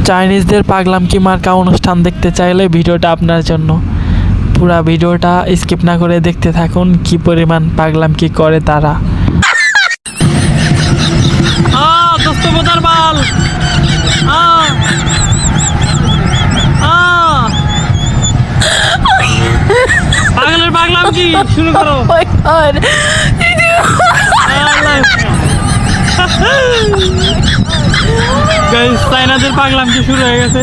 চাইনিজদের পাগলাম কি মার্কা অনুষ্ঠান দেখতে চাইলে ভিডিওটা আপনার জন্য। পুরা ভিডিওটা স্কিপ না করে দেখতে থাকুন কি পরিমাণ পাগলাম কি করে তারা। পাগলের পাগলাম কি শুরু করো। গাইস, চাইনাদের পাগলাম কি শুরু হয়ে গেছে,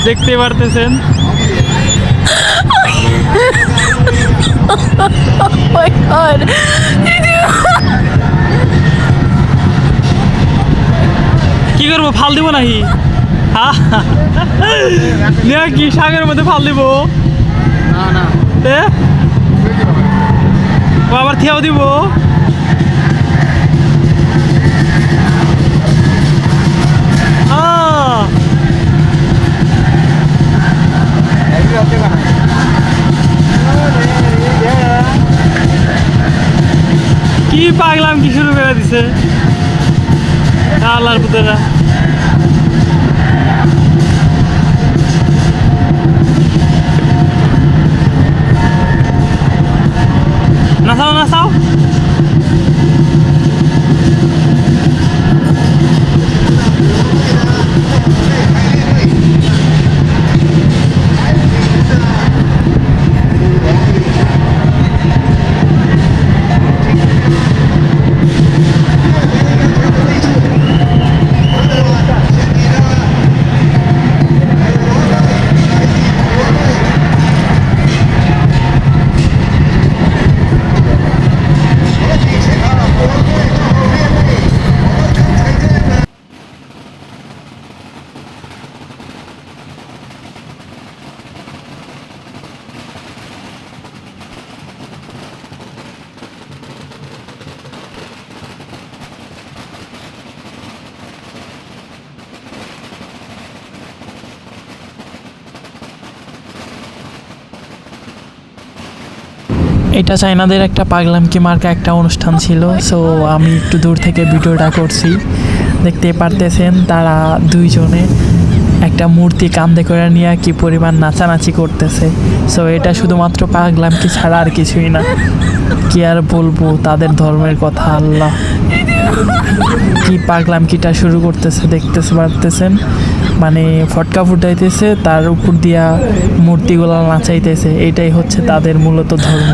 দেখতে পারতেছেন। কি করবো, ফাল দিব নাকি? কি সাগরের মধ্যে ফাল দিব? ও আবার থিয়াও দিব। কি পাগলাম কি শুরু করে দিছে আল্লাহর পুতেরা। নাচাও নাচাও। এটা চাইনাদের একটা পাগলাম কি মার্কা একটা অনুষ্ঠান ছিল। সো আমি একটু দূর থেকে ভিডিওটা করছি, দেখতে পারতেছেন তারা দুইজনে একটা মূর্তি কাঁধে করে নিয়ে কি পরিমাণ নাচানাচি করতেছে। সো এটা শুধুমাত্র পাগলাম কি ছাড়া আর কিছুই না। কি আর বলবো তাদের ধর্মের কথা। আল্লাহ, কি পাগলাম কিটা শুরু করতেছে দেখতে পারতেছেন। মানে ফটকা ফুটাইতেছে, তার উপর দিয়া মূর্তিগুলো নাচাইতেছে। এটাই হচ্ছে তাদের মূলত ধর্ম।